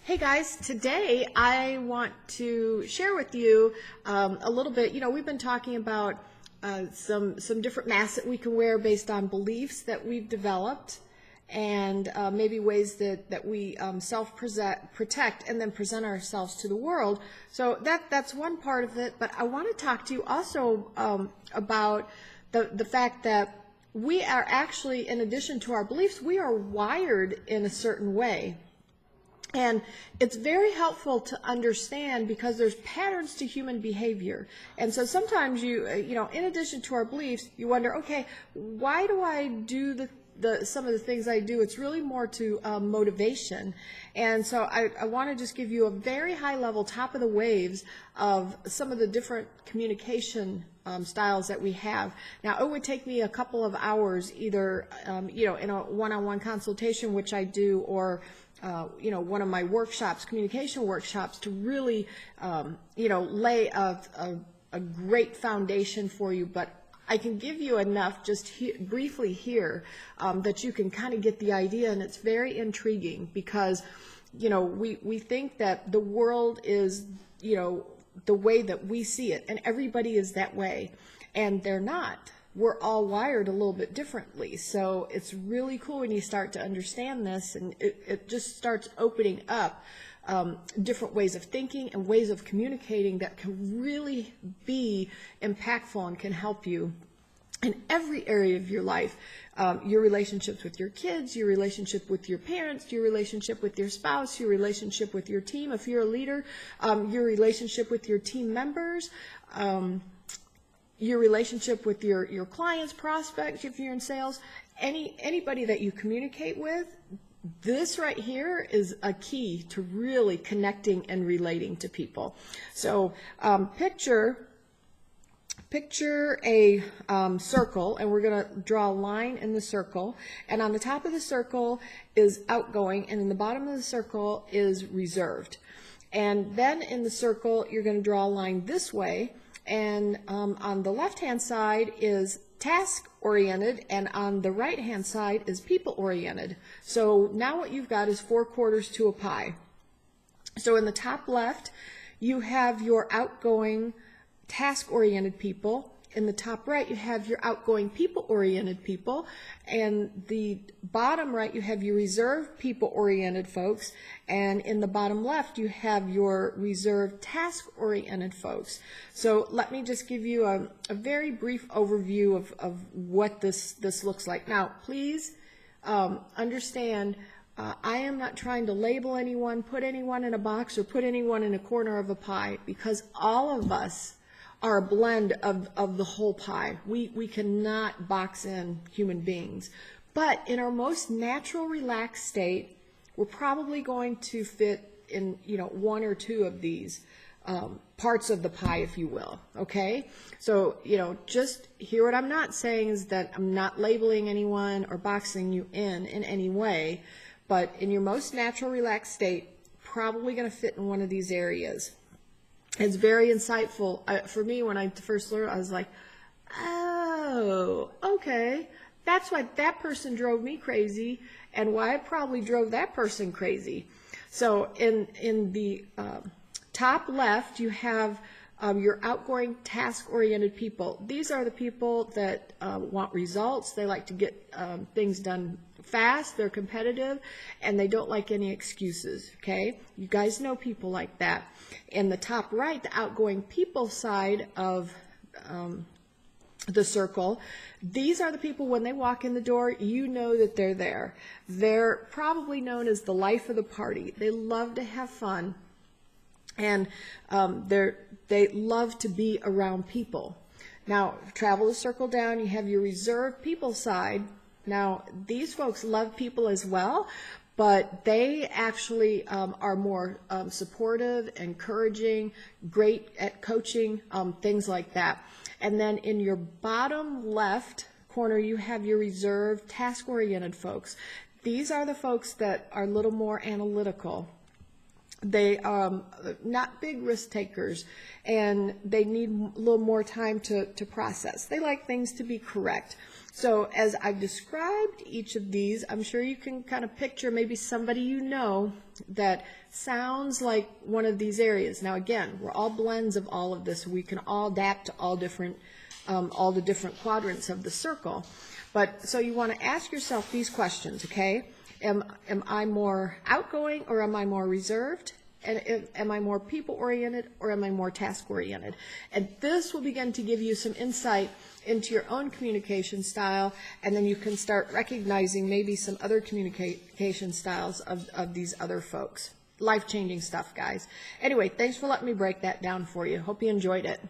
Hey guys, today I want to share with you a little bit. We've been talking about some different masks that we can wear based on beliefs that we've developed, and maybe ways that we self-protect and then present ourselves to the world. So that's one part of it. But I want to talk to you also about the fact that we are actually, in addition to our beliefs, we are wired in a certain way. And it's very helpful to understand because there's patterns to human behavior. And so sometimes in addition to our beliefs, you wonder, okay, why do I do some of the things I do? It's really more to motivation. And so I want to just give you a very high level, top of the waves of some of the different communication styles that we have. Now, it would take me a couple of hours either, in a one-on-one consultation, which I do, or one of my workshops, communication workshops, to really, lay a great foundation for you. But I can give you enough just briefly here that you can kind of get the idea, and it's very intriguing because, we think that the world is, the way that we see it, and everybody is that way, and they're not. We're all wired a little bit differently. So it's really cool when you start to understand this, and it just starts opening up different ways of thinking and ways of communicating that can really be impactful and can help you in every area of your life. Your relationships with your kids, your relationship with your parents, your relationship with your spouse, your relationship with your team, if you're a leader, your relationship with your team members, your relationship with your clients, prospects, if you're in sales, anybody that you communicate with. This right here is a key to really connecting and relating to people. So picture a circle, and we're going to draw a line in the circle, and on the top of the circle is outgoing, and in the bottom of the circle is reserved. And then in the circle, you're going to draw a line this way, and on the left-hand side is task-oriented, and on the right-hand side is people-oriented. So now what you've got is 4 quarters to a pie. So in the top left, you have your outgoing task-oriented people. In the top right, you have your outgoing people-oriented people. And the bottom right, you have your reserved people-oriented folks. And in the bottom left, you have your reserved task-oriented folks. So let me just give you a very brief overview of what this looks like. Now, please understand, I am not trying to label anyone, put anyone in a box, or put anyone in a corner of a pie, because all of us are a blend of the whole pie. We cannot box in human beings. But in our most natural, relaxed state, we're probably going to fit in, 1 or 2 of these parts of the pie, if you will. Okay? So, just hear what I'm not saying is that I'm not labeling anyone or boxing you in any way. But in your most natural, relaxed state, probably going to fit in one of these areas. It's very insightful. For me, when I first learned, I was like, oh, okay. That's why that person drove me crazy, and why I probably drove that person crazy. So in the top left, you have your outgoing task-oriented people. These are the people that want results. They like to get things done fast. They're competitive, and they don't like any excuses. Okay, you guys know people like that. In the top right, the outgoing people side of the circle, these are the people, when they walk in the door, you know that they're there. They're probably known as the life of the party. They love to have fun, and they love to be around people. Now, travel the circle down, you have your reserved people side. Now, these folks love people as well, but they actually are more supportive, encouraging, great at coaching, things like that. And then in your bottom left corner, you have your reserved, task-oriented folks. These are the folks that are a little more analytical. They not big risk takers, and they need a little more time to process. They like things to be correct. So as I've described each of these, I'm sure you can kind of picture maybe somebody you know that sounds like one of these areas. Now again, we're all blends of all of this. We can all adapt to all the different quadrants of the circle. But so you want to ask yourself these questions, okay? Am I more outgoing or am I more reserved? And am I more people-oriented or am I more task-oriented? And this will begin to give you some insight into your own communication style, and then you can start recognizing maybe some other communication styles of these other folks. Life-changing stuff, guys. Anyway, thanks for letting me break that down for you. Hope you enjoyed it.